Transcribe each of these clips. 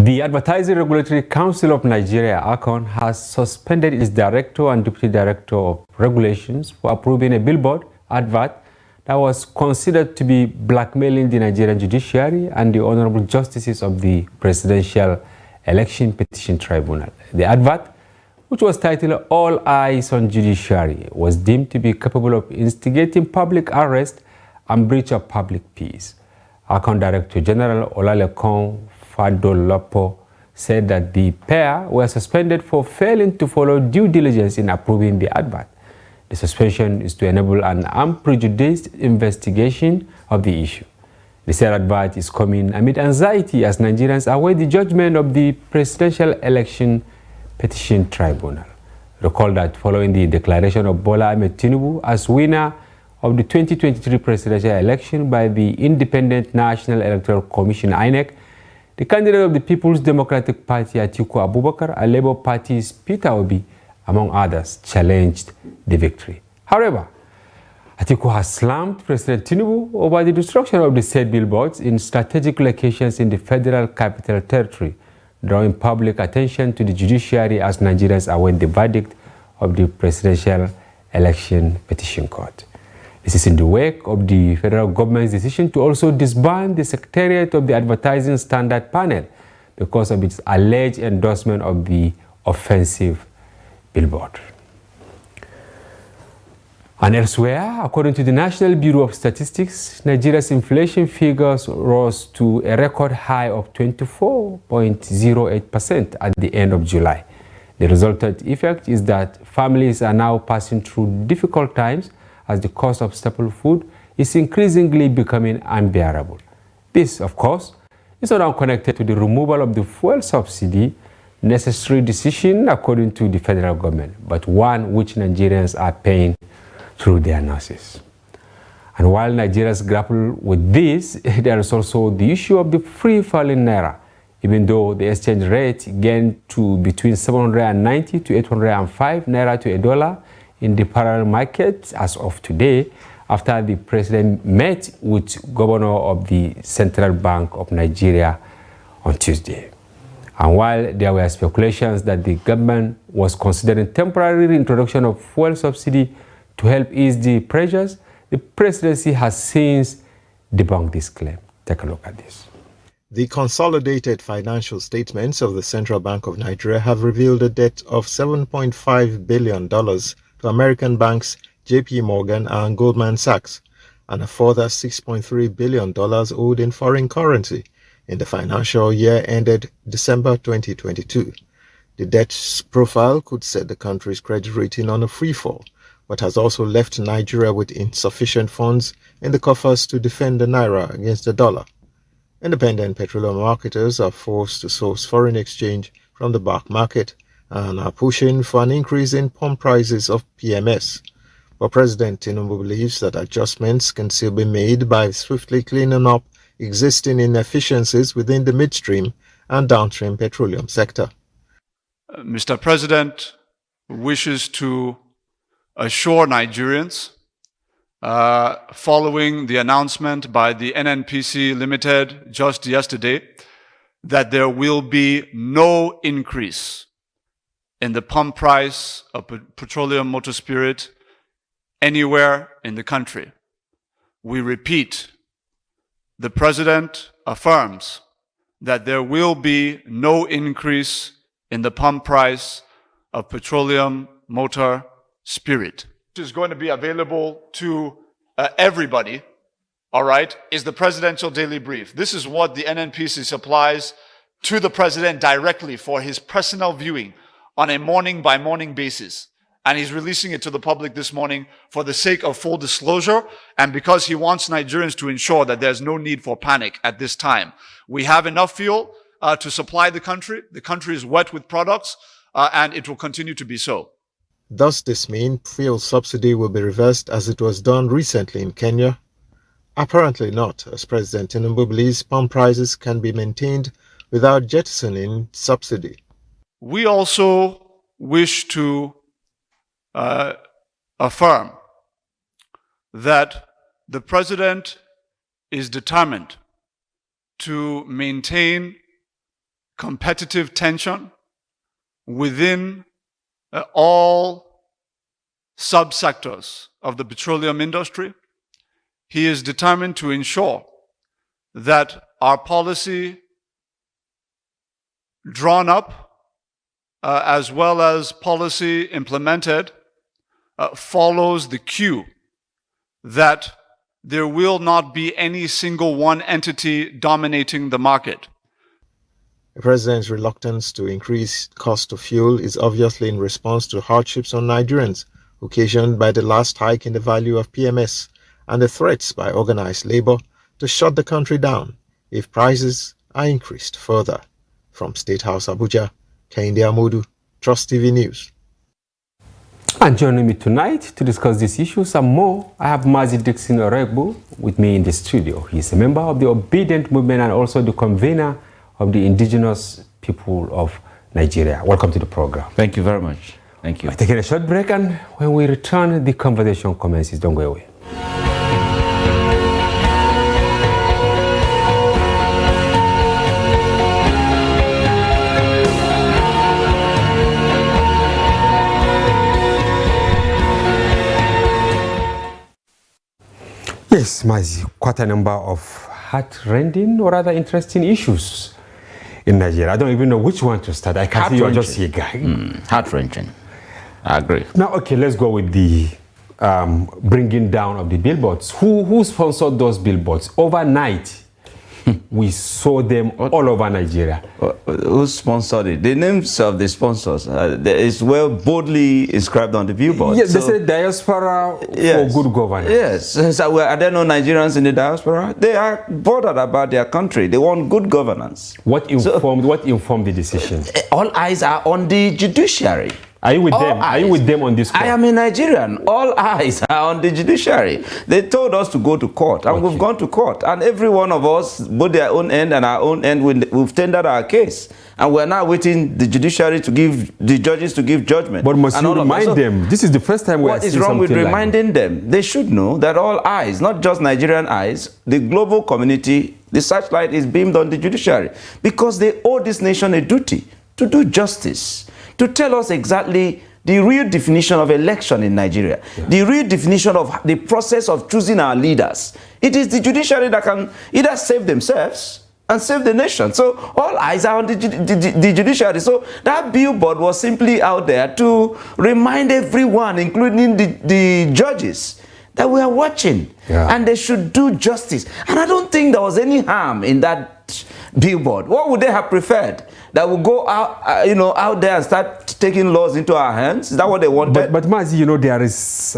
The Advertising Regulatory Council of Nigeria, ACON, has suspended its director and deputy director of regulations for approving a billboard advert that was considered to be blackmailing the Nigerian Judiciary and the Honorable Justices of the Presidential Election Petition Tribunal. The advert, which was titled "All Eyes on Judiciary," was deemed to be capable of instigating public arrest and breach of public peace. ACON Director General Olalekan Fadolapo said that the pair were suspended for failing to follow due diligence in approving the advert. The suspension is to enable an unprejudiced investigation of the issue. The said advert is coming amid anxiety as Nigerians await the judgment of the Presidential Election Petition Tribunal. Recall that following the declaration of Bola Ahmed Tinubu as winner of the 2023 presidential election by the Independent National Electoral Commission (INEC), the candidate of the People's Democratic Party, Atiku Abubakar, and Labour Party's Peter Obi, among others, challenged the victory. However, Atiku has slammed President Tinubu over the destruction of the said billboards in strategic locations in the Federal Capital Territory, drawing public attention to the judiciary as Nigerians await the verdict of the Presidential Election Petition Court. This is in the wake of the federal government's decision to also disband the Secretariat of the Advertising Standard Panel because of its alleged endorsement of the offensive billboard. And elsewhere, according to the National Bureau of Statistics, Nigeria's inflation figures rose to a record high of 24.08% at the end of July. The resultant effect is that families are now passing through difficult times as the cost of staple food is increasingly becoming unbearable. This, of course, is not unconnected to the removal of the fuel subsidy, necessary decision according to the federal government, but one which Nigerians are paying through their nurses. And while Nigerians grapple with this, there is also the issue of the free-falling naira, even though the exchange rate gained to between 790 to 805 naira to a dollar in the parallel market as of today, after the president met with governor of the Central Bank of Nigeria on Tuesday. And while there were speculations that the government was considering temporary reintroduction of fuel subsidy to help ease the pressures, the presidency has since debunked this claim. Take a look at this. The consolidated financial statements of the Central Bank of Nigeria have revealed a debt of $7.5 billion to American banks JP Morgan and Goldman Sachs, and a further $6.3 billion owed in foreign currency in the financial year ended December 2022. The debt profile could set the country's credit rating on a free fall, but has also left Nigeria with insufficient funds in the coffers to defend the naira against the dollar. Independent petroleum marketers are forced to source foreign exchange from the black market and are pushing for an increase in pump prices of PMS. But President Tinubu believes that adjustments can still be made by swiftly cleaning up existing inefficiencies within the midstream and downstream petroleum sector. Mr. President wishes to assure Nigerians, following the announcement by the NNPC Limited just yesterday, that there will be no increase in the pump price of petroleum motor spirit anywhere in the country. We repeat, the President affirms that there will be no increase in the pump price of petroleum motor spirit. Which is going to be available to everybody, all right, is the Presidential Daily Brief. This is what the NNPC supplies to the President directly for his personal viewing on a morning-by-morning basis. And he's releasing it to the public this morning for the sake of full disclosure and because he wants Nigerians to ensure that there's no need for panic at this time. We have enough fuel to supply the country. The country is wet with products and it will continue to be so. Does this mean fuel subsidy will be reversed as it was done recently in Kenya? Apparently not, as President Tinubu believes pump prices can be maintained without jettisoning subsidy. We also wish to affirm that the President is determined to maintain competitive tension within all subsectors of the petroleum industry. He is determined to ensure that our policy drawn up as well as policy implemented follows the cue that there will not be any single one entity dominating the market. The president's reluctance to increase cost of fuel is obviously in response to hardships on Nigerians occasioned by the last hike in the value of PMS and the threats by organized labor to shut the country down if prices are increased further. From State House Abuja, Kehinde Amodu, Trust TV News. And joining me tonight to discuss these issues and more, I have Mazi Dixon Oregbu with me in the studio. He's a member of the Obedient Movement and also the convener of the indigenous people of Nigeria. Welcome to the program. Thank you very much. Thank you. We're taking a short break, and when we return, the conversation commences. Don't go away. Yes, Mazi, quite a number of heart-rending or rather interesting issues in Nigeria. I don't even know which one to start. I can see you're just a guy. Heart-wrenching. I agree. Now, okay, let's go with the bringing down of the billboards. Who sponsored those billboards? Overnight, we saw them all over Nigeria. Who sponsored it? The names of the sponsors is well boldly inscribed on the billboard. Yes, they say diaspora for good governance. Yes. So are there no Nigerians in the diaspora? They are bothered about their country. They want good governance. What informed the decision? All eyes are on the judiciary. Are you with them? Are you with them on this court? I am a Nigerian. All eyes are on the judiciary. They told us to go to court, and we've gone to court. And every one of us, both their own end and our own end, we've tendered our case. And we're now waiting the judiciary to give, the judges to give judgment. But must you remind them? This is the first time we're seeing something like What is wrong with reminding them? They should know that all eyes, not just Nigerian eyes, the global community, the searchlight is beamed on the judiciary. Because they owe this nation a duty to do justice, to tell us exactly the real definition of election in Nigeria, the real definition of the process of choosing our leaders. It is the judiciary that can either save themselves and save the nation. So all eyes are on the judiciary. So that billboard was simply out there to remind everyone, including the judges, that we are watching and they should do justice. And I don't think there was any harm in that billboard. What would they have preferred? That will go out, out there and start taking laws into our hands? Is that what they wanted? But Mazi, there is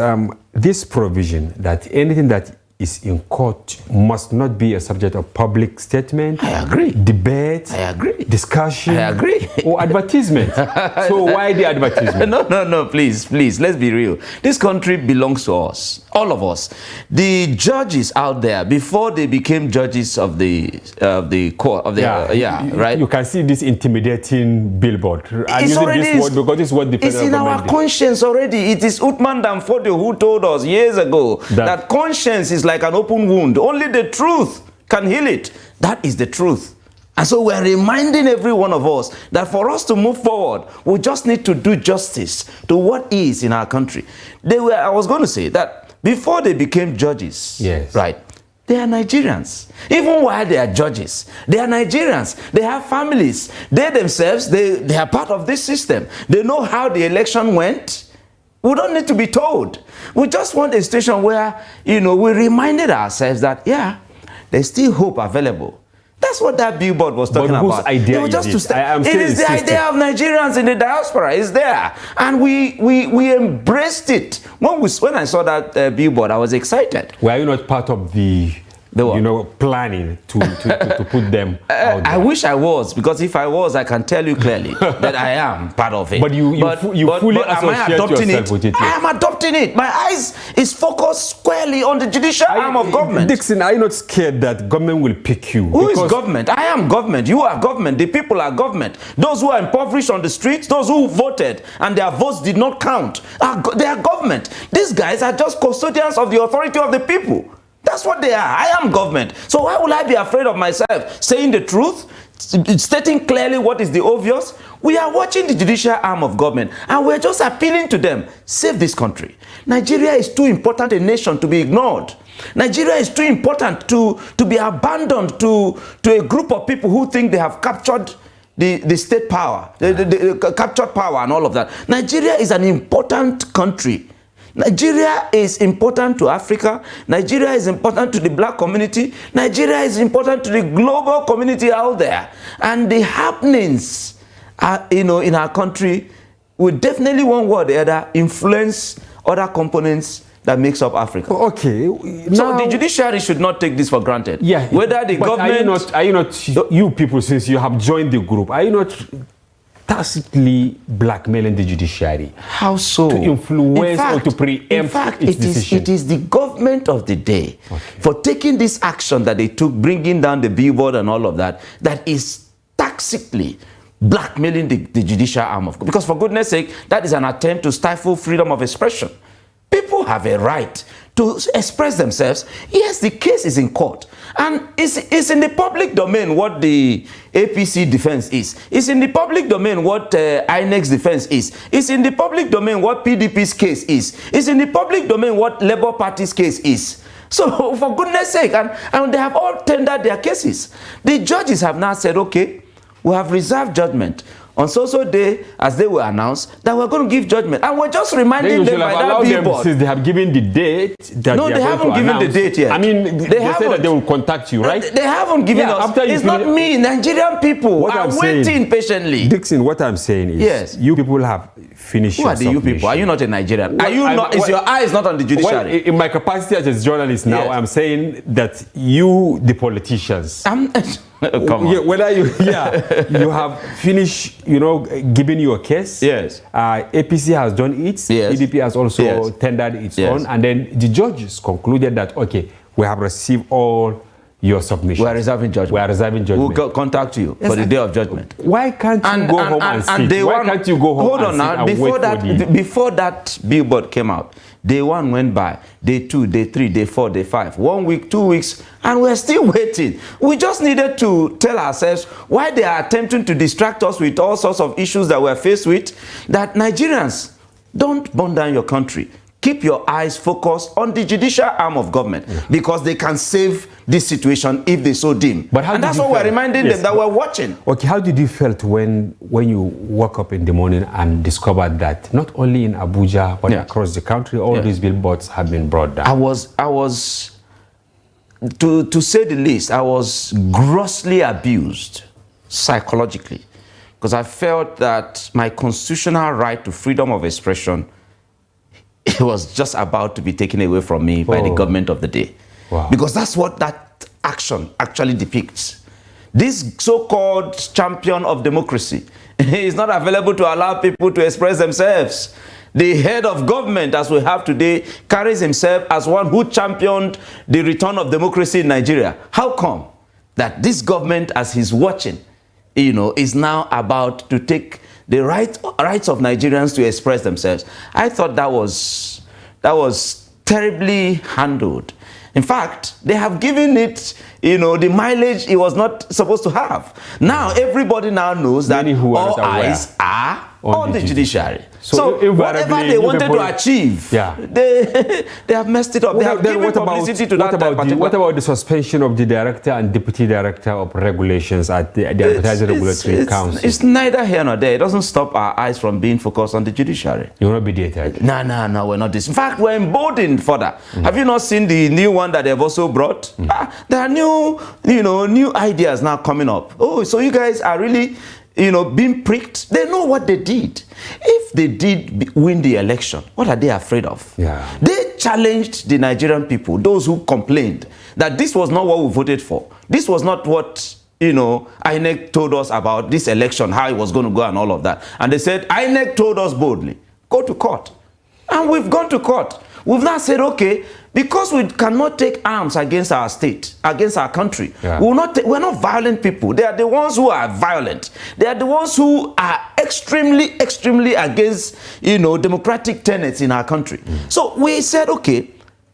this provision that anything that is in court must not be a subject of public statement. I agree. Debate. I agree. Discussion. I agree. Or advertisement. So why the advertisement? No, please, let's be real. This country belongs to us, all of us. The judges out there, before they became judges of the court, right? You can see this intimidating billboard. I'm using this word because it's what the federal government government did. Conscience already. It is Uthman Danfodio who told us years ago that conscience is like an open wound. Only the truth can heal it. That is the truth. And so we're reminding every one of us that for us to move forward, we just need to do justice to what is in our country. I was going to say that before they became judges, right, they are Nigerians. Even while they are judges, they are Nigerians. They have families. They themselves, they are part of this system. They know how the election went. We don't need to be told. We just want a station where, we reminded ourselves that, there's still hope available. That's what that billboard was talking about. Whose idea is it? It is the idea of Nigerians in the diaspora. It's there. And we embraced it. When I saw that billboard, I was excited. Were you not part of the planning to put them out there? I wish I was, because if I was, I can tell you clearly that I am part of it. But you fully associate yourself with it. I am adopting it. My eyes is focused squarely on the judicial arm of government. Dixon, are you not scared that government will pick you? Who is government? I am government. You are government. The people are government. Those who are impoverished on the streets, those who voted and their votes did not count, they are government. These guys are just custodians of the authority of the people. That's what they are. I am government. So why would I be afraid of myself saying the truth, stating clearly what is the obvious. We are watching the judicial arm of government and we're just appealing to them, save this country. Nigeria is too important a nation to be ignored. Nigeria is too important to be abandoned to a group of people who think they have captured the state power, the captured power and all of that. Nigeria is an important country. Nigeria is important to Africa. Nigeria is important to the black community. Nigeria is important to the global community out there. And the happenings, in our country will definitely, one way or the other, influence other components that makes up Africa. Okay. So the judiciary should not take this for granted. Yeah. Whether the government... Are you not, you people, since you have joined the group, are you not tacitly blackmailing the judiciary? How so? To influence or to preempt in fact, its decision? It is the government of the day, for taking this action that they took, bringing down the billboard and all of that, that is tacitly blackmailing the judicial arm of government. Because for goodness sake, that is an attempt to stifle freedom of expression. People have a right to express themselves. Yes, the case is in court. And it's in the public domain what the APC defense is. It's in the public domain what INEC's defense is. It's in the public domain what PDP's case is. It's in the public domain what Labour Party's case is. So, for goodness sake, and they have all tendered their cases. The judges have now said, okay, we have reserved judgment on so day, as they were announced, that we're going to give judgment. And we're just reminding them by that billboard. Since they have given the date that no, they haven't given the date yet. I mean, they said that they will contact you, right? They haven't given us. It's not me. Nigerian people are waiting patiently. Dixon, what I'm saying is, yes, you people have finished your submission. Who are the you people? Are you not a Nigerian? Are you not? Is your eyes not on the judiciary? Well, in my capacity as a journalist now, yes, I'm saying that you, the politicians, come on. Yeah, whether you have finished, giving your case. Yes. APC has done it. Yes. PDP has also tendered its own, and then the judges concluded that okay, we have received all your submissions. We are reserving judgment. We are reserving judgment. We'll contact you for the day of judgment. Why can't you go home and sit? Why can't you go home hold on now. Before that billboard came out, day 1 went by, day 2, day 3, day 4, day 5, 1 week, 2 weeks, and we're still waiting. We just needed to tell ourselves why they are attempting to distract us with all sorts of issues that we're faced with, that Nigerians, don't burn down your country. Keep your eyes focused on the judicial arm of government, because they can save this situation if they so deem. And that's what we're reminding them, that we're watching. Okay, how did you felt when you woke up in the morning and discovered that not only in Abuja but across the country, all these billboards have been brought down? I was, to say the least, I was grossly abused psychologically, because I felt that my constitutional right to freedom of expression, it was just about to be taken away from me by the government of the day. Wow. Because that's what that action actually depicts. This so-called champion of democracy is not available to allow people to express themselves. The head of government, as we have today, carries himself as one who championed the return of democracy in Nigeria. How come that this government, as he's watching, is now about to take the rights of Nigerians to express themselves? I thought that was terribly handled. In fact, they have given it, the mileage it was not supposed to have. Now, everybody now knows that all eyes are on the judiciary. So whatever they wanted to achieve, they have messed it up. They have given publicity to that particular... What about the suspension of the director and deputy director of regulations at the Advertising Regulatory Council? It's neither here nor there. It doesn't stop our eyes from being focused on the judiciary. You will not be dated? No, we're not this. In fact, we're emboldened further. Have you not seen the new one that they've also brought? There are new ideas now coming up. Oh, so you guys are really... being pricked. They know what they did. If they did win the election, what are they afraid of? They challenged the Nigerian people, those who complained that this was not what we voted for. This was not what, INEC told us about this election, how it was going to go and all of that. And they said, INEC told us boldly, go to court. And we've gone to court. We've now said, okay, because we cannot take arms against our state, against our country, we're not violent people. They are the ones who are violent. They are the ones who are extremely, extremely against, democratic tenets in our country. So we said, okay,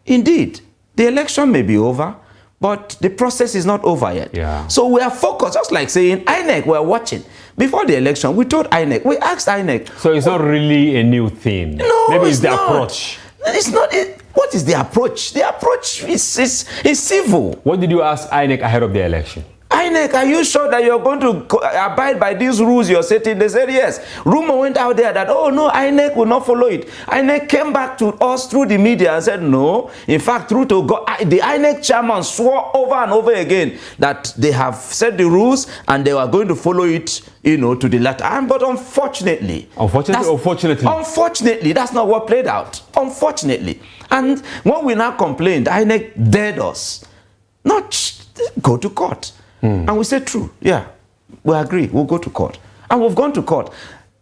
indeed, the election may be over, But the process is not over yet. Yeah. So we are focused, just like saying INEC, we're watching. Before the election, we told INEC, we asked INEC. So it's not really a new thing. No, Maybe it's the not. approach. It's not. What is the approach? The approach is civil. What did you ask INEC ahead of the election? INEC, are you sure that you're going to abide by these rules you're setting? They said yes. Rumor went out there that, oh no, INEC will not follow it. INEC came back to us through the media and said no. In fact, through to God, the INEC chairman swore over and over again that they have set the rules and they were going to follow it, you know, to the letter. But unfortunately, unfortunately, that's not what played out. Unfortunately. And when we now complained, INEC dared us not go to court. And we said, true, yeah, we agree, we'll go to court. And we've gone to court.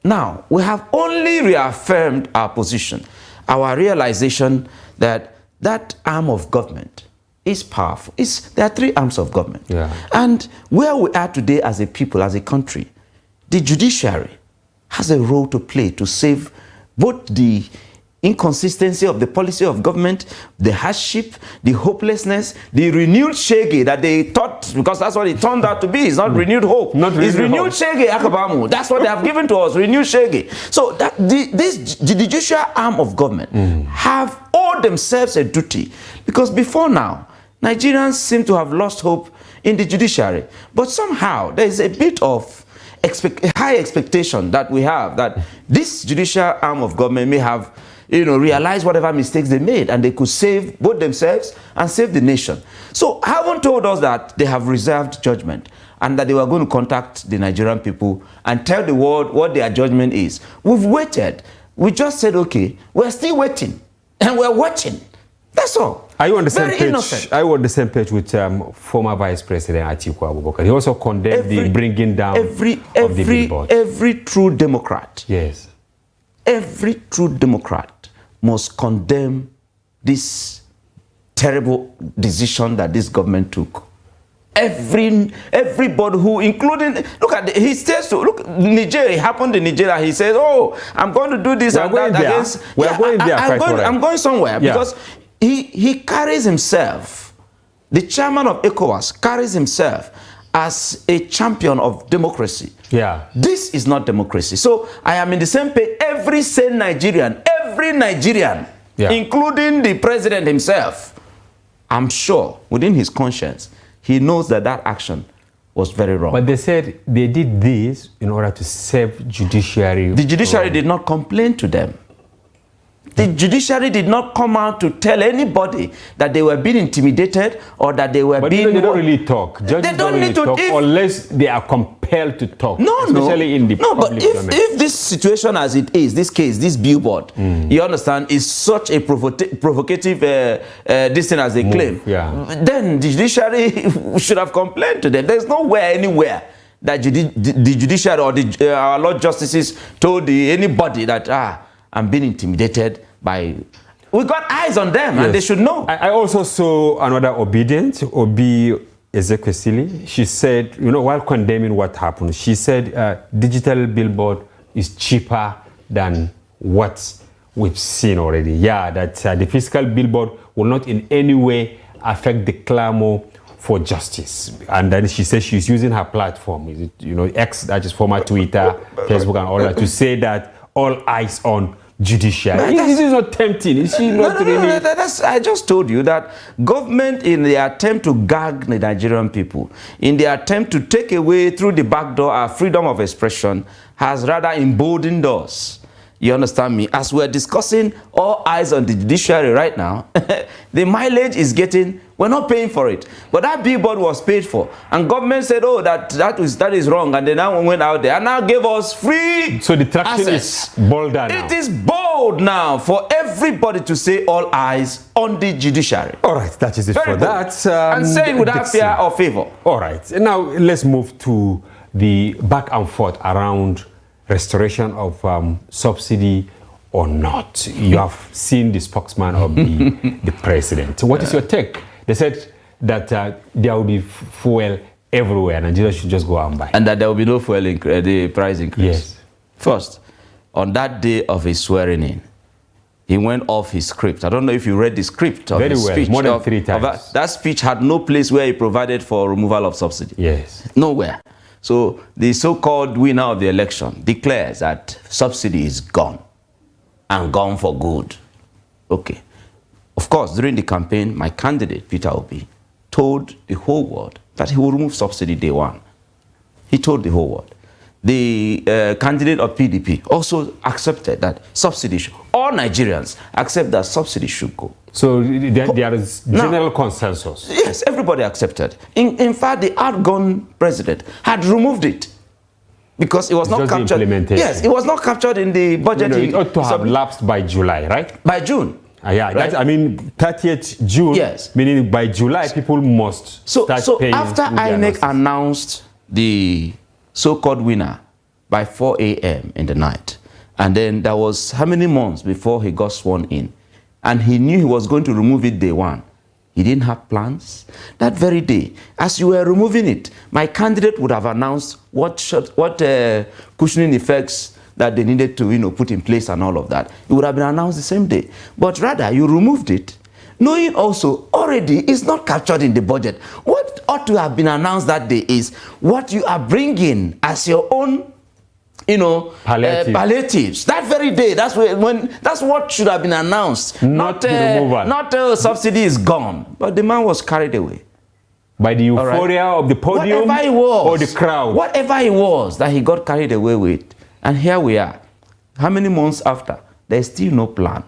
Now, we have only reaffirmed our position, our realization that that arm of government is powerful. There are three arms of government. Yeah. And where we are today as a people, as a country, the judiciary has a role to play to save both the inconsistency of the policy of government, the hardship, the hopelessness, the renewed shege that they thought, because that's what it turned out to be. It's not renewed hope. It's renewed shege, Akabamu. That's what they have given to us, renewed shege. So that the judicial arm of government have owed themselves a duty, because before now, Nigerians seem to have lost hope in the judiciary. But somehow, there is a bit of high expectation that we have that this judicial arm of government may have, you know, realize whatever mistakes they made and they could save both themselves and save the nation. So haven't told us that they have reserved judgment and that they were going to contact the Nigerian people and tell the world what their judgment is. We've waited. We just said, okay, we're still waiting and we're watching. That's all. Are you on the same Very page? innocent. Are you on the same page with former Vice President Atiku Abubakar? He also condemned the bringing down of the billboard. Every true Democrat. Yes. Every true Democrat must condemn this terrible decision that this government took. Everybody who, including, look at, he says to, look, Nigeria, it happened in Nigeria. He says, oh, I'm going to do this and that against. We're going there. I'm going somewhere because he carries himself, the chairman of ECOWAS carries himself as a champion of democracy. Yeah. This is not democracy. So I am in the same page. Every sane Nigerian, including the president himself, I'm sure within his conscience, he knows that that action was very wrong. But they said they did this in order to save judiciary. The judiciary did not complain to them. The judiciary did not come out to tell anybody that they were being intimidated or that they were being... But they don't really talk. Judges they don't need to talk unless they are compelled to talk. Especially in the public domain. But if this situation as it is, this case, this billboard, you understand, is such a provocative this thing as they claim, then the judiciary should have complained to them. There's nowhere, anywhere that the judiciary or our Lord Justices told anybody that, I'm being intimidated by... We got eyes on them, and they should know. I also saw another obedient, Obi Ezekwesili. She said, you know, while condemning what happened, she said digital billboard is cheaper than what we've seen already. Yeah, that the physical billboard will not in any way affect the clamor for justice. And then she says she's using her platform, is it, you know, X, that is former Twitter, Facebook and all that, to say that all eyes on judiciary. This is not tempting. Is she not really? I just told you that government, in the attempt to gag the Nigerian people, in the attempt to take away through the back door our freedom of expression, has rather emboldened us. You understand me? As we're discussing all eyes on the judiciary right now, the mileage is getting, we're not paying for it. But that billboard was paid for. And government said, oh, that is wrong. And they now went out there and now gave us free So the traction access. is bolder now. It is bold now for everybody to say all eyes on the judiciary. All right, that is it Very for bold. that. And say it without fear or favor. All right, now let's move to the back and forth around restoration of subsidy or not. You have seen the spokesman of the president. What is your take? They said that there will be fuel everywhere and Nigeria should just go out and buy. And that there will be no fuel the price increase. Yes. First, on that day of his swearing in, he went off his script. I don't know if you read the script of Very his well, speech. more than 3 times. That speech had no place where he provided for removal of subsidy. Yes. Nowhere. So the so-called winner of the election declares that subsidy is gone and gone for good. Okay. Of course, during the campaign, my candidate, Peter Obi, told the whole world that he will remove subsidy day one. He told the whole world. The candidate of PDP also accepted that subsidy should, all Nigerians accept that subsidy should go. So there is general consensus. Yes, everybody accepted. In fact, the outgone president had removed it because it was not captured. Yes, it was not captured in the budget. It ought to have lapsed by July, right? By June. Yeah, right? I mean, 30th June, yes. Meaning by July, people must start paying. So after INEC announced the so-called winner by 4 a.m. in the night, and then there was how many months before he got sworn in, and he knew he was going to remove it day one. He didn't have plans. That very day, as you were removing it, my candidate would have announced what cushioning effects that they needed to, put in place and all of that. It would have been announced the same day. But rather, you removed it, knowing also already it's not captured in the budget. What ought to have been announced that day is what you are bringing as your own, palliatives. That very day, that's what should have been announced. Not the removal. Not subsidy is gone. But the man was carried away. By the euphoria of the podium or the crowd. Whatever it was that he got carried away with. And here we are. How many months after? There's still no plan.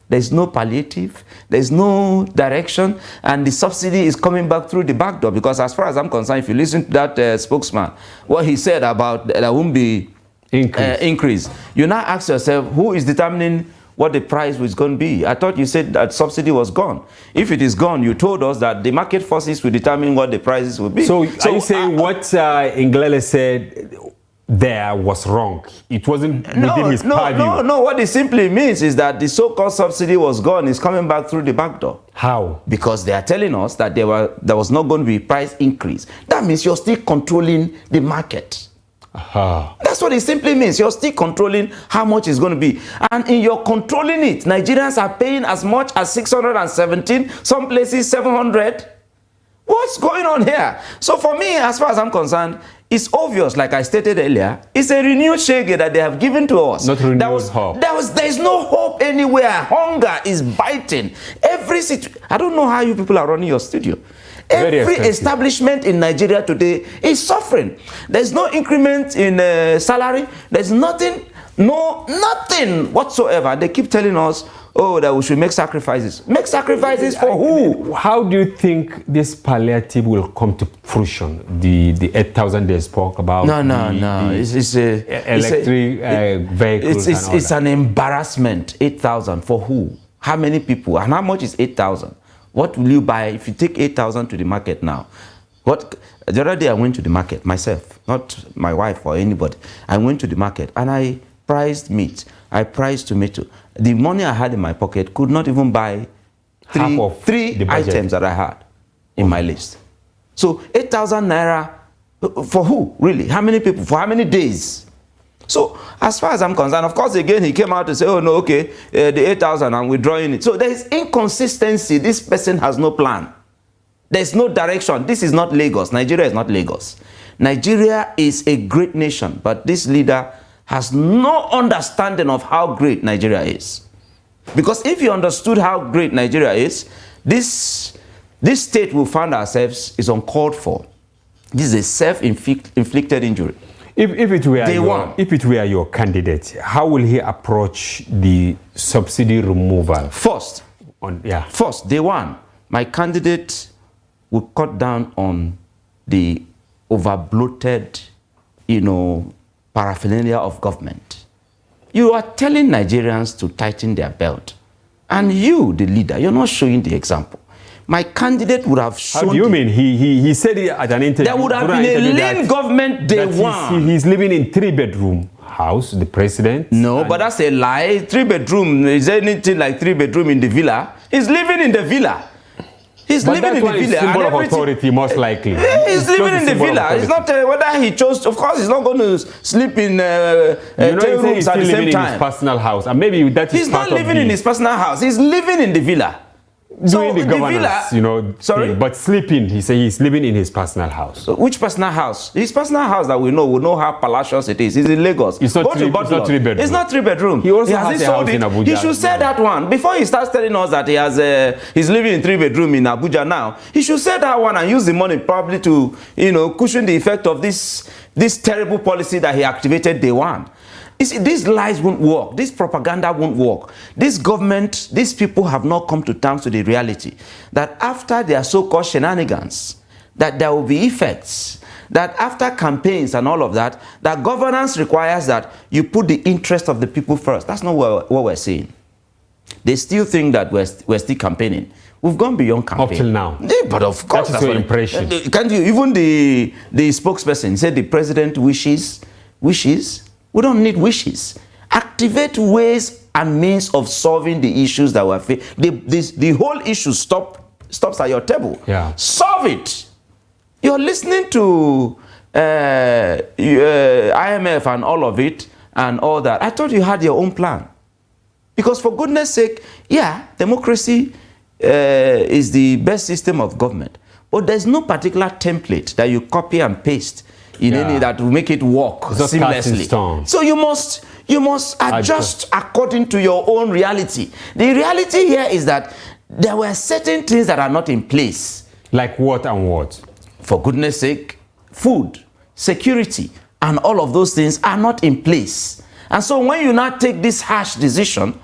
There's no palliative. There's no direction. And the subsidy is coming back through the back door. Because as far as I'm concerned, if you listen to that spokesman, what he said about there won't be increase. You now ask yourself, who is determining what the price was going to be? I thought you said that subsidy was gone. If it is gone, you told us that the market forces will determine what the prices will be. So are you saying what Nglele said there was wrong? It wasn't within his purview. No. What it simply means is that the so-called subsidy was gone. It's coming back through the back door. How? Because they are telling us that there was not going to be price increase. That means you're still controlling the market. That's what it simply means. You're still controlling how much it's going to be. And in your controlling it, Nigerians are paying as much as 617, some places 700. What's going on here? So for me, as far as I'm concerned, it's obvious, like I stated earlier, it's a renewed shege that they have given to us. Not renewed hope. There's no hope anywhere. Hunger is biting. I don't know how you people are running your studio. Every establishment in Nigeria today is suffering. There's no increment in salary. There's nothing whatsoever. They keep telling us, that we should make sacrifices. Make sacrifices for who? How do you think this palliative will come to fruition? The 8,000 they spoke about? No. It's electric vehicles. It's an embarrassment. 8,000 for who? How many people? And how much is 8,000? What will you buy if you take 8,000 to the market now? The other day I went to the market myself, not my wife or anybody. I went to the market and I priced meat. I priced tomato. The money I had in my pocket could not even buy three items that I had in my list. So 8,000 naira for who, really? How many people? For how many days? So as far as I'm concerned, of course, again, he came out to say, the 8,000, I'm withdrawing it. So there is inconsistency. This person has no plan. There's no direction. This is not Lagos. Nigeria is not Lagos. Nigeria is a great nation, but this leader has no understanding of how great Nigeria is. Because if you understood how great Nigeria is, this state we find ourselves is uncalled for. This is a self-inflicted injury. If it were your candidate, how will he approach the subsidy removal? First, day one, my candidate will cut down on the over-bloated, paraphernalia of government. You are telling Nigerians to tighten their belt. And you, the leader, you're not showing the example. My candidate would have shown... How do you mean? He said it at an interview. There would have been a lean government day one. He's living in 3-bedroom house, the president. No, but that's a lie. 3-bedroom, is there anything like 3-bedroom in the villa? He's living in the villa. He's but living in the villa. Symbol of authority, most likely. He's living in the villa. It's not whether he chose. Of course, he's not going to sleep in two rooms at the same time. In his personal house, and maybe that is he's not living in his personal house. He's living in the villa. Doing the governance, sorry? Thing, but sleeping, he says he's living in his personal house. So which personal house? His personal house that we know how palatial it is. He's in Lagos. It's not three bedroom. It's not 3 bedroom. He also has a house in Abuja. He should say that one. Before he starts telling us that he's living in 3 bedroom in Abuja now, he should say that one and use the money probably to, cushion the effect of this terrible policy that he activated day one. You see, these lies won't work. This propaganda won't work. This government, these people have not come to terms with the reality that after their so-called shenanigans, that there will be effects, that after campaigns and all of that, that governance requires that you put the interest of the people first. That's not what we're saying. They still think that we're still campaigning. We've gone beyond campaign. Up till now. Yeah, but of course, that's your impression. Can't you? Even the spokesperson said the president wishes. We don't need wishes. Activate ways and means of solving the issues that we're facing. The whole issue stops at your table. Yeah. Solve it. You're listening to IMF and all of it and all that. I thought you had your own plan. Because for goodness sake, yeah, democracy is the best system of government. But there's no particular template that you copy and paste in any that will make it work seamlessly. So you must adjust according to your own reality. The reality here is that there were certain things that are not in place. Like what and what? For goodness sake, food, security, and all of those things are not in place. And so when you now take this harsh decision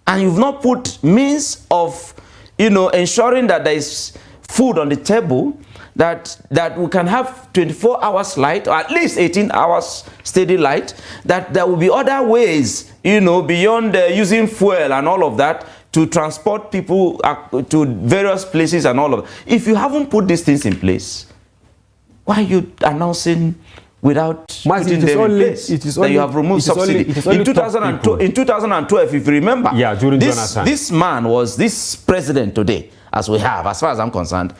and you've not put means of, ensuring that there is food on the table, that we can have 24 hours light, or at least 18 hours steady light, that there will be other ways, beyond using fuel and all of that to transport people to various places and all of that. If you haven't put these things in place, why are you announcing without putting them in place that you have removed subsidy? In 2012, if you remember, during Jonathan. This man was this president today, as we have, as far as I'm concerned.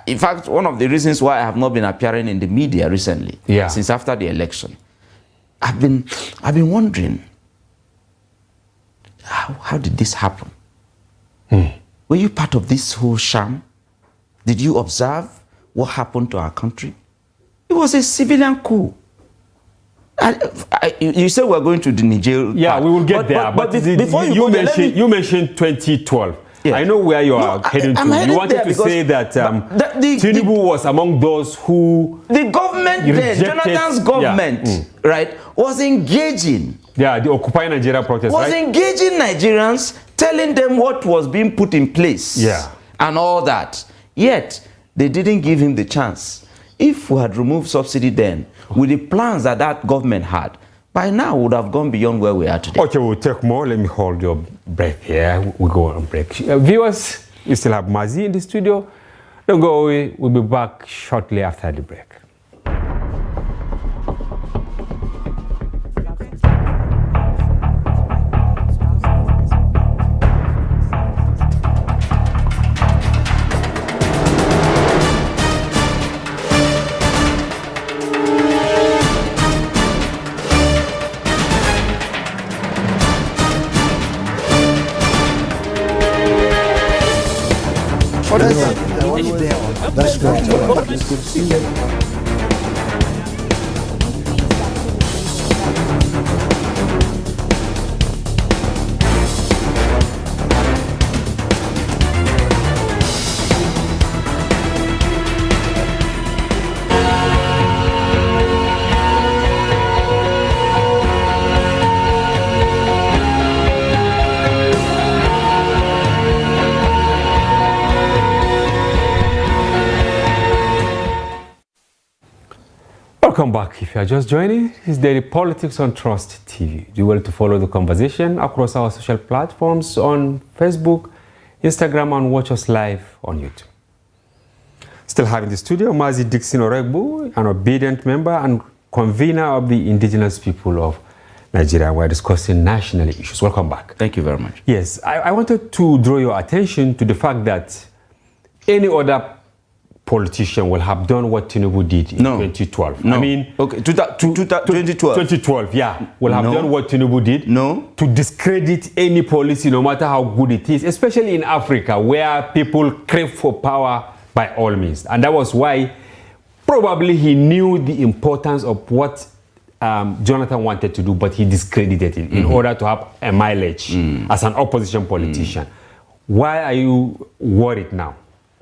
In fact, one of the reasons why I have not been appearing in the media recently, since after the election, I've been wondering, how did this happen? Were you part of this whole sham? Did you observe what happened to our country? It was a civilian coup. You said we're going to the Niger. Yeah, we will get there. But before you mentioned 2012. Yeah. I know where you are heading to. You wanted to say that Tinubu was among those who... The government then, Jonathan's government, right, was engaging. Yeah, the Occupy Nigeria protest, was engaging Nigerians, telling them what was being put in place. Yeah. And all that. Yet, they didn't give him the chance. If we had removed subsidy then, with the plans that government had, by now we would have gone beyond where we are today. Okay, we'll take more. Let me hold your breath here. We'll go on break. Viewers, we still have Mazi in the studio. Don't go away. We'll be back shortly after the break. That's great. Welcome back. If you are just joining, it's Daily Politics on Trust TV. Do well to follow the conversation across our social platforms on Facebook, Instagram, and watch us live on YouTube. Still having the studio, Mazi Dixon Oregbu, an obedient member and convener of the indigenous people of Nigeria. We're discussing national issues. Welcome back. Thank you very much. Yes, I wanted to draw your attention to the fact that any other politician will have done what Tinubu did in 2012. No. I mean, okay, 2012. 2012, yeah, will have No. done what Tinubu did. No. To discredit any policy, no matter how good it is, especially in Africa, where people crave for power by all means. And that was why probably he knew the importance of what Jonathan wanted to do, but he discredited it in order to have a mileage as an opposition politician. Why are you worried now?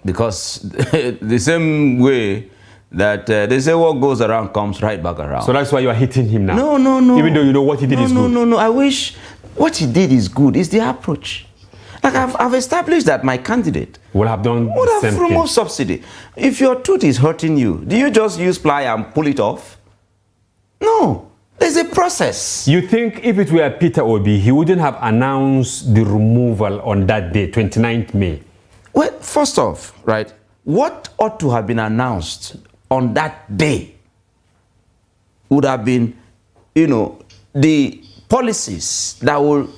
Because the same way that they say what goes around comes right back around. So that's why you are hitting him now? No. Even though you know what he did is good? No. I wish what he did is good. It's the approach. Like I've established that my candidate would have removed subsidy. If your tooth is hurting you, do you just use plier and pull it off? No. There's a process. You think if it were Peter Obi, he wouldn't have announced the removal on that day, 29th May? Well, first off, right, what ought to have been announced on that day would have been, the policies that will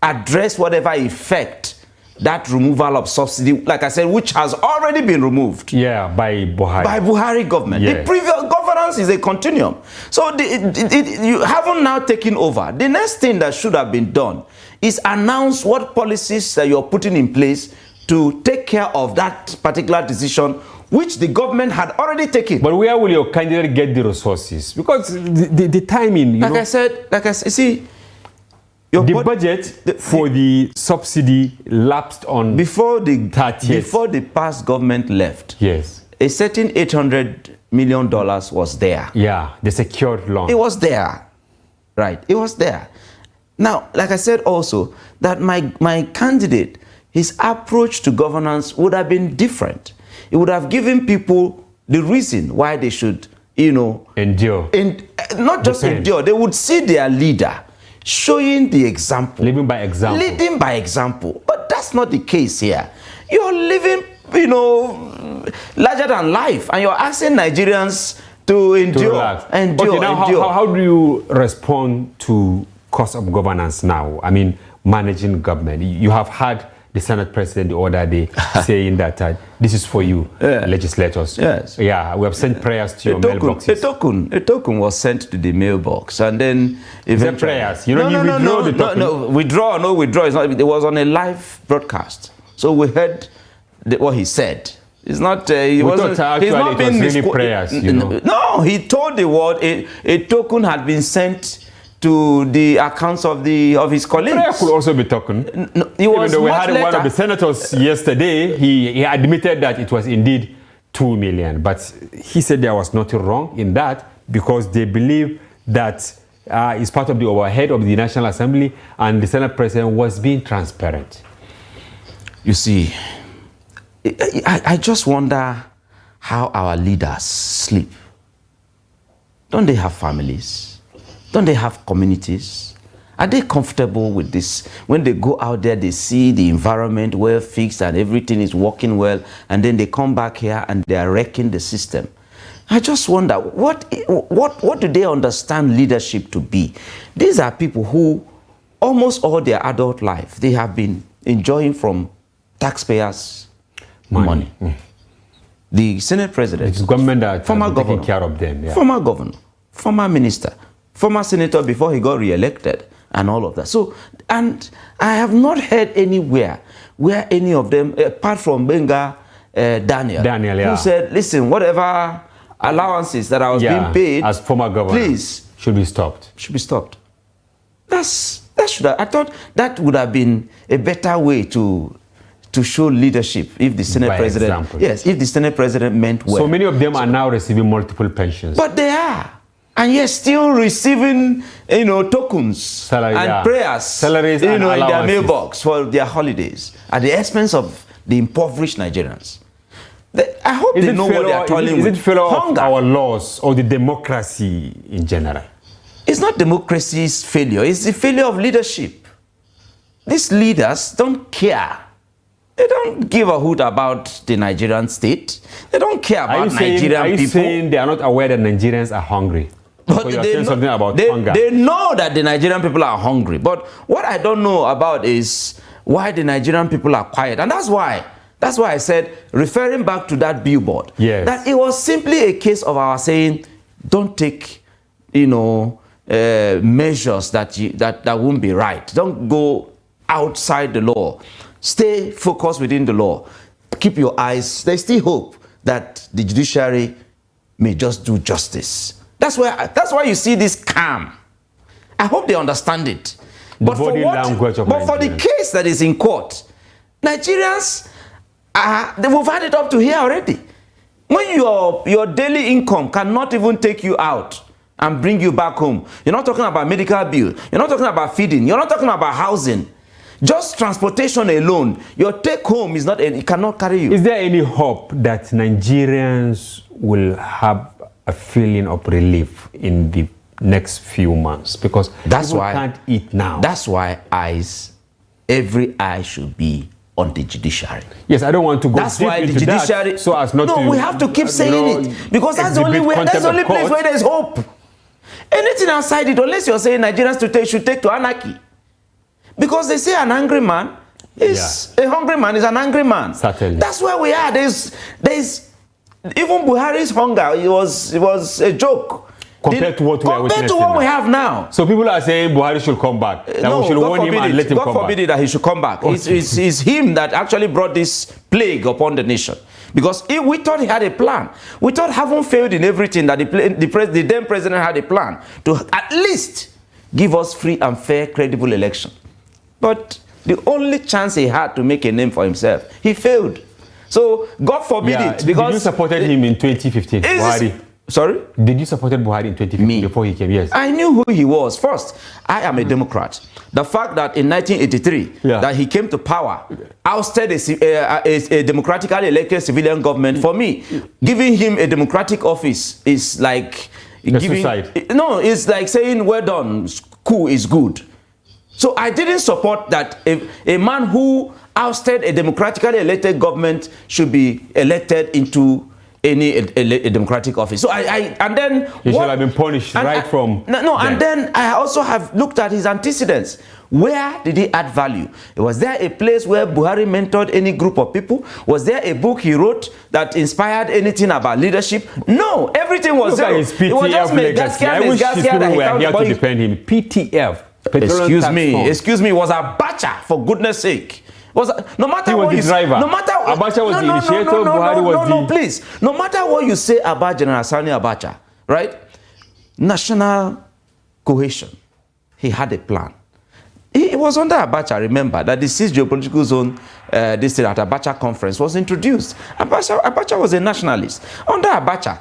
address whatever effect that removal of subsidy, like I said, which has already been removed. Yeah, by Buhari. By Buhari government. Yeah. The previous governance is a continuum. So you haven't now taken over. The next thing that should have been done is announce what policies that you're putting in place to take care of that particular decision which the government had already taken. But where will your candidate get the resources? Because the timing, like I said, see, the budget for the subsidy lapsed on before the 30th. Before the past government left. Yes. A certain $800 million was there. Yeah, the secured loan. It was there. Right. It was there. Now, like I said also, that my candidate, his approach to governance would have been different. It would have given people the reason why they should, endure. And not just endure, they would see their leader showing the example. Living by example. Leading by example. But that's not the case here. You're living, larger than life, and you're asking Nigerians to endure. Okay, now how do you respond to cost of governance now? I mean, managing government. You have had the Senate President the other day saying that this is for you, legislators. Yes. Yeah, we have sent prayers to your mailboxes. A token was sent to the mailbox, and then eventually... prayers. You withdraw the token. No, withdraw. It's not, it was on a live broadcast. So we heard what he said. It's not... he wasn't, actually he's not it was really prayers, No, he told the world a token had been sent to the accounts of his colleagues. Prayer could also be token. No, it was Even though we much had later. one of the senators yesterday, he admitted that it was indeed 2 million. But he said there was nothing wrong in that because they believe that it's part of the overhead of the National Assembly and the Senate President was being transparent. You see, I just wonder how our leaders sleep. Don't they have families? Don't they have communities? Are they comfortable with this? When they go out there, they see the environment well fixed and everything is working well, and then they come back here and they are wrecking the system. I just wonder, what do they understand leadership to be? These are people who, almost all their adult life, they have been enjoying from taxpayers' money. The Senate President, it's government that former taking governor, care of them. Yeah. former governor, former minister, former senator before he got re-elected, and all of that. So, and I have not heard anywhere where any of them, apart from Benga Daniel, who said, listen, whatever allowances that I was being paid as former governor, please, should be stopped. Should be stopped. That should have, I thought that would have been a better way to show leadership if the Senate President, example. Yes, if the Senate President meant well. So many of them are now receiving multiple pensions. But they are. And yet still receiving, tokens Salary, and prayers, salaries in and their mailbox for their holidays at the expense of the impoverished Nigerians. I hope they know what they are toiling with. Is it failure of Hunger. our laws or the democracy in general? It's not democracy's failure. It's the failure of leadership. These leaders don't care. They don't give a hoot about the Nigerian state. They don't care about Nigerian people. Are you saying they are not aware that Nigerians are hungry? But you're saying something about hunger. They know that the Nigerian people are hungry. But what I don't know about is why the Nigerian people are quiet. And that's why That's why I said, referring back to that billboard, yes, that it was simply a case of our saying, don't take, measures that won't be right. Don't go outside the law. Stay focused within the law. Keep your eyes. There's still hope that the judiciary may just do justice. That's why you see this calm. I hope they understand it. But for the case that is in court, Nigerians, we've had it up to here already. When your daily income cannot even take you out and bring you back home, you're not talking about medical bill, you're not talking about feeding, you're not talking about housing. Just transportation alone, your take home is not, it cannot carry you. Is there any hope that Nigerians will have a feeling of relief in the next few months? Because people can't eat now. That's why every eye should be on the judiciary. Yes, I don't want to go that's deep why into the judiciary, that so as not to... No, we have to keep saying it, because that's the only way, that's the only place where there's hope. Anything outside it, unless you're saying Nigerians should take to anarchy. Because they say an angry man is a hungry man is an angry man. Certainly. That's where we are. There's even Buhari's hunger. It was a joke compared to what we have now. So people are saying Buhari should come back. That we should warn him and let him come back. God forbid it that he should come back. It's him that actually brought this plague upon the nation. Because we thought he had a plan. We thought, having failed in everything, that the then president had a plan to at least give us free and fair, credible election. But the only chance he had to make a name for himself, he failed. So God forbid it. Because did you supported him in 2015, Buhari? Sorry? Did you support Buhari in 2015 before he came? Yes. I knew who he was. First, I am a Democrat. The fact that in 1983 that he came to power, ousted a democratically elected civilian government, for me, giving him a democratic office is like it's like saying, well done, coup is good. So I didn't support that a man who ousted a democratically elected government should be elected into a democratic office. So and then he should have been punished from and then I also have looked at his antecedents. Where did he add value? Was there a place where Buhari mentored any group of people? Was there a book he wrote that inspired anything about leadership? No, everything was there. His PTF legacy. I wish his people were here to defend him. PTF. Excuse me, was Abacha, for goodness sake. No matter what you say, Abacha was the initiator, Buhari was the... No, please. No matter what you say about General Sani Abacha, right? National cohesion. He had a plan. It was under Abacha, remember, that the 6th geopolitical zone, this thing at Abacha conference was introduced. Abacha was a nationalist. Under Abacha,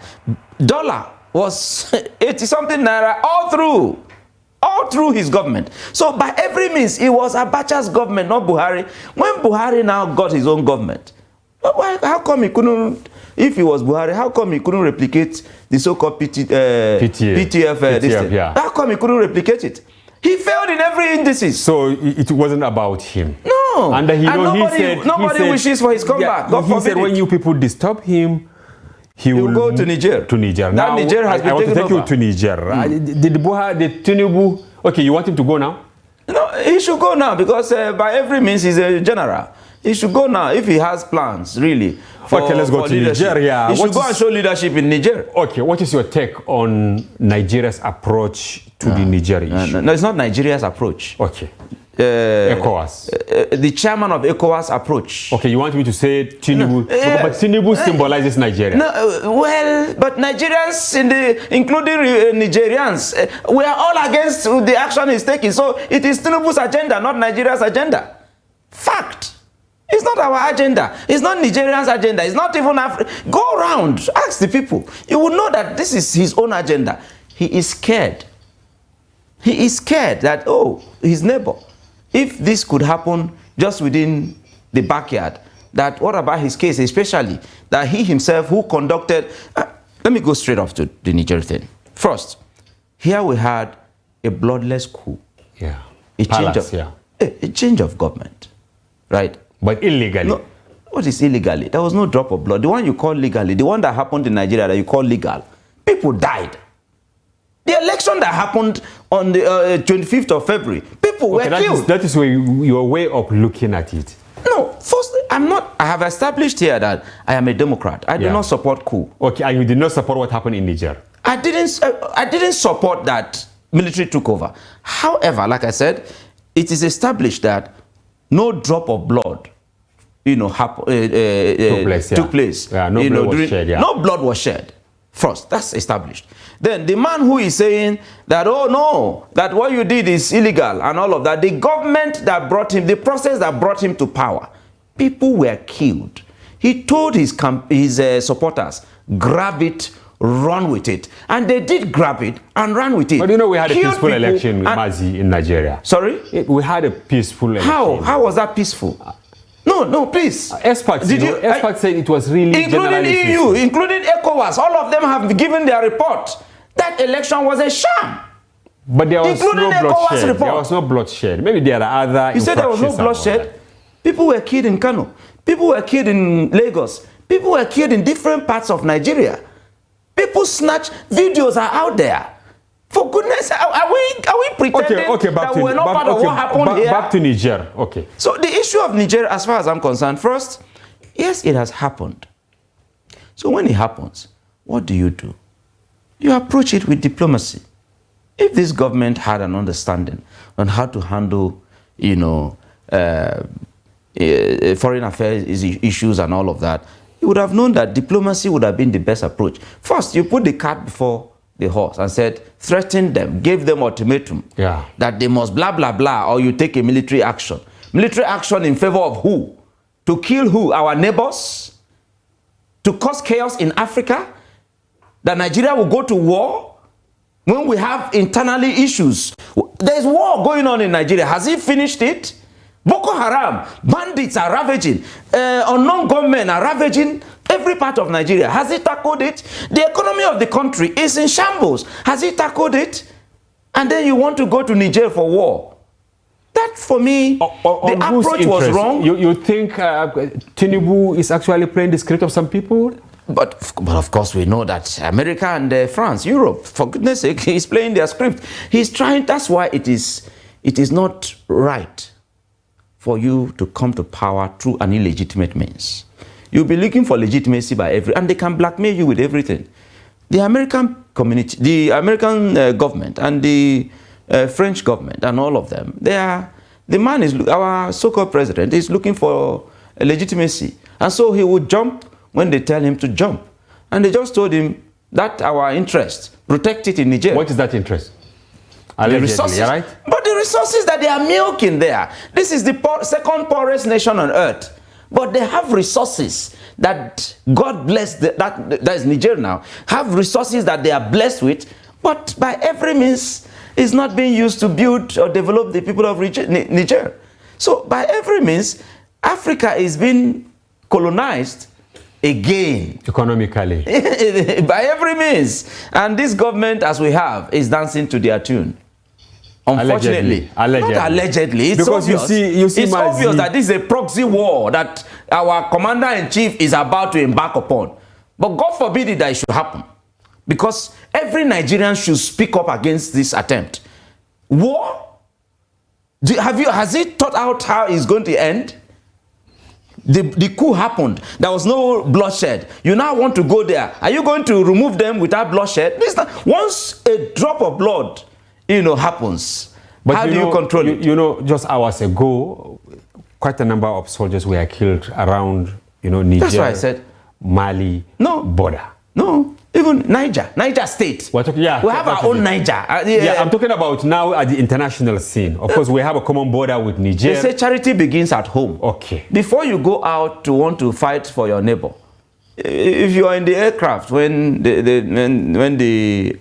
dollar was 80-something naira all through his government. So by every means, it was Abacha's government, not Buhari. When Buhari now got his own government, how come he couldn't, if he was Buhari, how come he couldn't replicate the so-called PTF? Yeah. How come he couldn't replicate it? He failed in every indices. So it wasn't about him. No. And nobody wishes for his comeback. He said when you people disturb him, he will go to Niger. Now, Niger has been I want to take over. you to Niger. Did Tinubu... Okay, you want him to go now? No, he should go now because by every means he's a general. He should go now if he has plans, really. Okay, let's go to Niger. He should go and show leadership in Niger. Okay, what is your take on Nigeria's approach to the Niger issue? No, it's not Nigeria's approach. Okay. ECOWAS. The chairman of ECOWAS approach. Okay, you want me to say Tinubu? But Tinubu symbolizes Nigeria. No, well, but Nigerians, including Nigerians, we are all against the action he's taking. So it is Tinubu's agenda, not Nigeria's agenda. Fact. It's not our agenda. It's not Nigerians' agenda. It's not even Africa. Go around, ask the people. You will know that this is his own agenda. He is scared. He is scared that, his neighbor, if this could happen just within the backyard, that what about his case, especially that he himself who conducted... let me go straight off to the Niger thing. First, here we had a bloodless coup. Yeah. A change of government, right? But illegally. No, what is illegally? There was no drop of blood. The one you call legally, the one that happened in Nigeria that you call legal, people died. The election that happened on the 25th of February, people were killed. That is your way of looking at it. No, first, I have established here that I am a Democrat. I do not support coup. Okay, and you did not support what happened in Niger? I didn't support that military took over. However, like I said, it is established that no drop of blood, took place. Yeah, no blood was shed. Yeah. No blood was shed. First, that's established. Then the man who is saying that, oh no, that what you did is illegal and all of that, the government that brought him, the process that brought him to power, people were killed. He told his supporters, grab it, run with it. And they did grab it and run with it. But we had a peaceful election, Mazi, in Nigeria. Sorry? We had a peaceful election. How was that peaceful? No, please. Experts said it was really including EU, peaceful. including ECOWAS, all of them have given their report. That election was a sham. But there was including no bloodshed. Report. There was no bloodshed. Maybe there are other. You said there was no bloodshed. People were killed in Kano. People were killed in Lagos. People were killed in different parts of Nigeria. People snatch videos are out there. For goodness, are we pretending that we're not part of what happened here? Back to Niger, okay. So the issue of Niger, as far as I'm concerned, first, yes, it has happened. So when it happens, what do? You approach it with diplomacy. If this government had an understanding on how to handle, foreign affairs issues and all of that, you would have known that diplomacy would have been the best approach. First, you put the cart before the horse and said, threaten them, gave them ultimatum that they must blah, blah, blah, or you take a military action. Military action in favor of who? To kill who? Our neighbors? To cause chaos in Africa? That Nigeria will go to war? When we have internally issues. There's war going on in Nigeria. Has he finished it? Boko Haram, bandits are ravaging, unknown gunmen are ravaging every part of Nigeria. Has he tackled it? The economy of the country is in shambles. Has he tackled it? And then you want to go to Niger for war. That, for me, the approach was wrong. You think Tinubu is actually playing the script of some people? But of course we know that America and France, Europe, for goodness sake, he's playing their script. He's trying, that's why it is not right for you to come to power through an illegitimate means. You'll be looking for legitimacy by and they can blackmail you with everything. The American community, the American government and the French government and all of them, our so-called president is looking for legitimacy. And so he would jump when they tell him to jump. And they just told him that our interest, protect it in Niger. What is that interest? The resources, right? But the resources that they are milking there. This is the second poorest nation on earth. But they have resources that God bless, that is Niger now, have resources that they are blessed with, but by every means is not being used to build or develop the people of Niger. So by every means, Africa is being colonized again. Economically. By every means. And this government, as we have, is dancing to their tune. Unfortunately. Allegedly. Not allegedly. It's because obvious. It's obvious that this is a proxy war that our commander-in-chief is about to embark upon. But God forbid that it should happen. Because every Nigerian should speak up against this attempt. War? Has he thought out how it's going to end? The coup happened. There was no bloodshed. You now want to go there. Are you going to remove them without bloodshed? Once a drop of blood, happens, but how do you control it? Just hours ago, quite a number of soldiers were killed around, Niger. That's why I said Mali border. No, even Niger State. We have our own Niger. I'm talking about now at the international scene. Of course, we have a common border with Niger. They say charity begins at home. Okay. Before you go out to want to fight for your neighbor, if you are in the aircraft, when the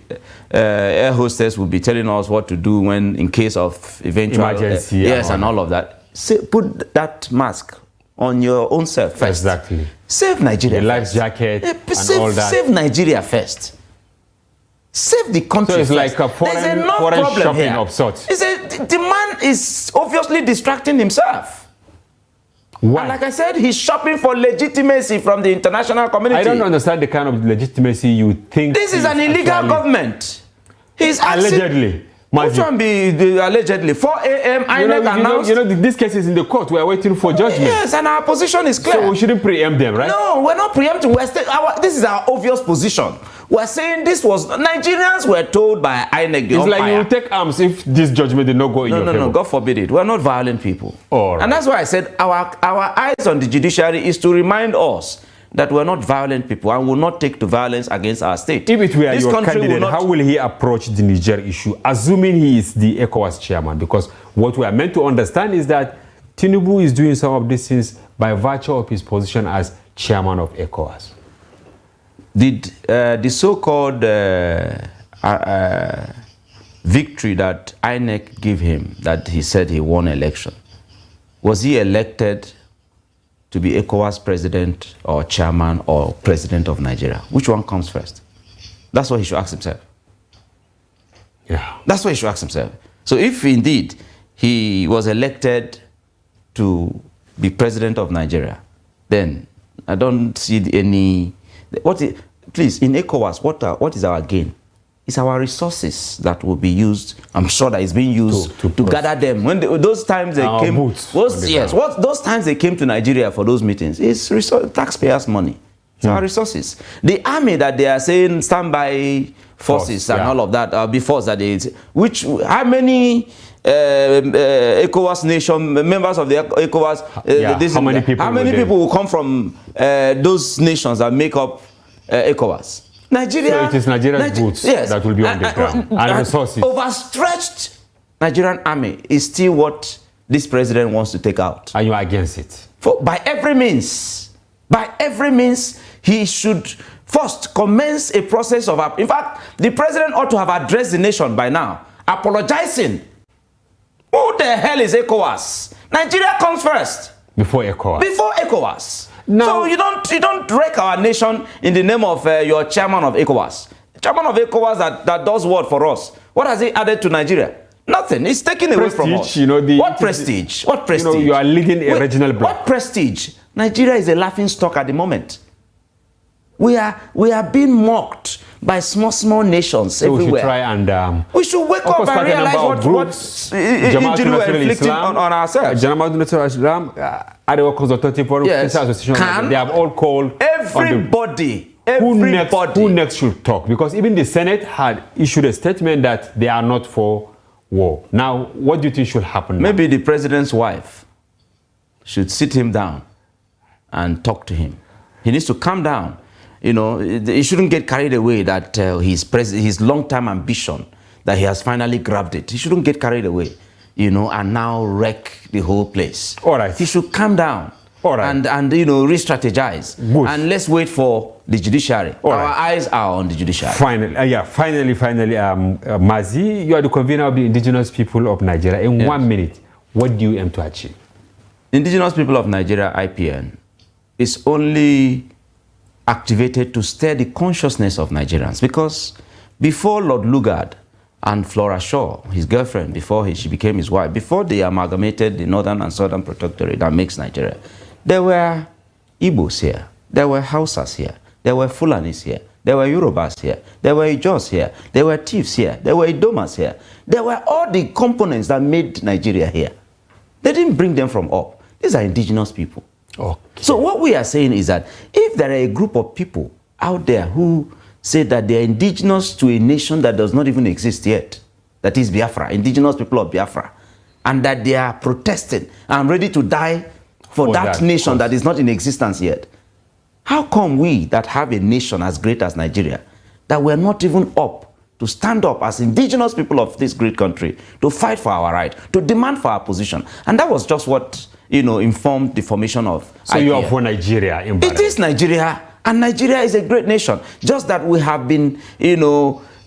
air hostess will be telling us what to do when in case of eventual emergency, and all of that, put that mask on your own self first. Exactly. Save Nigeria. The life jacket and all that. Save Nigeria first. Save the country. So it's first. like a foreign shopping here. of sorts. The man is obviously distracting himself. Why? And like I said, he's shopping for legitimacy from the international community. I don't understand the kind of legitimacy you think. This is an illegal government. He's allegedly. Which one be allegedly? 4 a.m. INEC announced. This case is in the court. We are waiting for judgment. Yes, and our position is clear. So we shouldn't preempt them, right? No, we're not preempting. This is our obvious position. We're saying this was Nigerians were told by INEC. It's like you will take arms if this judgment did not go in your favor. No, God forbid it. We're not violent people. All right. And that's why I said our eyes on the judiciary is to remind us that we're not violent people and will not take to violence against our state. If it were your candidate, how will he approach the Niger issue, assuming he is the ECOWAS chairman? Because what we are meant to understand is that Tinubu is doing some of these things by virtue of his position as chairman of ECOWAS. Did the so-called victory that INEC gave him, that he said he won election, was he elected to be ECOWAS president or chairman or president of Nigeria? Which one comes first? That's what he should ask himself. Yeah. That's what he should ask himself. So if indeed he was elected to be president of Nigeria, then I don't see any... Please, in ECOWAS, what is our gain? It's our resources that will be used. I'm sure that it's being used to gather them. When those times they came, those times they came to Nigeria for those meetings, it's taxpayers' money. It's our resources. The army that they are saying standby forces and all of that, before that, how many ECOWAS nation members of the ECOWAS? How many people will come from those nations that make up ECOWAS? Nigeria. So it is Nigeria's boots that will be on the ground and resources. Overstretched Nigerian army is still what this president wants to take out. And you are against it? By every means, he should first commence a process of... In fact, the president ought to have addressed the nation by now, apologizing. Who the hell is ECOWAS? Nigeria comes first. Before ECOWAS. Before ECOWAS. No. So you don't wreck our nation in the name of your chairman of ECOWAS. Chairman of ECOWAS that does what for us? What has he added to Nigeria? Nothing. It's taken away from us. What prestige? What prestige? You are leading a regional bloc. What prestige? Nigeria is a laughing stock at the moment. We are being mocked by small nations everywhere. We should try and... we should wake up and realize what injury we're inflicting on ourselves. They have all called... Everybody. Who next should talk? Because even the Senate had issued a statement that they are not for war. Now, what do you think should happen? Maybe the president's wife should sit him down and talk to him. He needs to calm down. He shouldn't get carried away that his long-term ambition, that he has finally grabbed it. He shouldn't get carried away, and now wreck the whole place. All right. He should calm down. All right. And re-strategize. Good. And let's wait for the judiciary. All Our right. eyes are on the judiciary. Finally, Mazi, you are the convener of the indigenous people of Nigeria. In 1 minute, what do you aim to achieve? Indigenous people of Nigeria, IPN, is only activated to stir the consciousness of Nigerians, because before Lord Lugard and Flora Shaw, his girlfriend, before she became his wife, before they amalgamated the Northern and Southern Protectorate that makes Nigeria, there were Igbos here, there were Hausas here, there were Fulanis here, there were Yorubas here, there were Ijos here, there were Chiefs here, there were Idomas here. There were all the components that made Nigeria here. They didn't bring them from up. These are indigenous people. Okay. So what we are saying is that if there are a group of people out there who say that they are indigenous to a nation that does not even exist yet, that is Biafra, indigenous people of Biafra, and that they are protesting and ready to die for that nation that is not in existence yet, how come we that have a nation as great as Nigeria, that we're not even up to stand up as indigenous people of this great country to fight for our right, to demand for our position? And that was just what informed the formation of So IPN. you are for Nigeria? It is Nigeria, and Nigeria is a great nation. Just that we have been,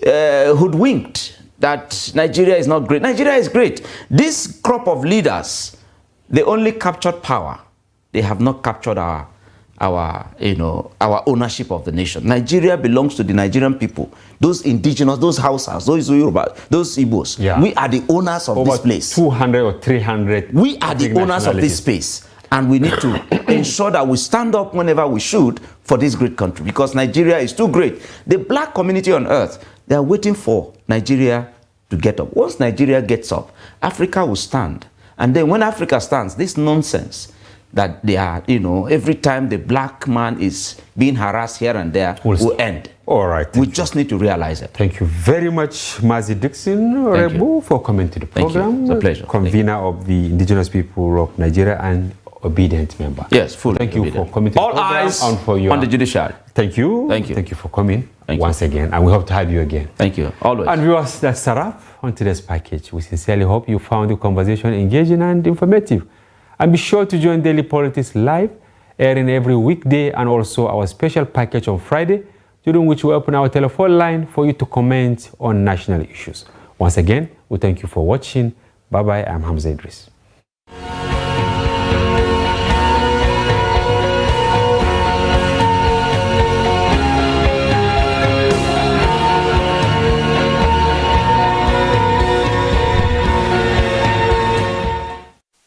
hoodwinked that Nigeria is not great. Nigeria is great. This crop of leaders, they only captured power. They have not captured our ownership of the nation. Nigeria belongs to the Nigerian people. Those indigenous, those Hausas, those Yorubas, those Igbos. Yeah. We are the owners of this place. 200 or 300. We are the owners of this space. And we need to ensure that we stand up whenever we should for this great country, because Nigeria is too great. The black community on earth, they are waiting for Nigeria to get up. Once Nigeria gets up, Africa will stand. And then when Africa stands, this nonsense that they are, every time the black man is being harassed here and there will end. All right. We just need to realize it. Thank you very much, Mazi Dixon Rebu, for coming to the program. It's a pleasure. Convener of the indigenous people of Nigeria and obedient member. Yes, fully. Thank you for coming to all the program. eyes and for your, on the judiciary. Thank you. Thank you. Thank you for coming once you. again, and we hope to have you again. Thank you. Always. And viewers, that's a wrap on today's package. We sincerely hope you found the conversation engaging and informative. And be sure to join Daily Politics Live, airing every weekday, and also our special package on Friday, during which we open our telephone line for you to comment on national issues. Once again, we thank you for watching. Bye-bye. I'm Hamza Idris.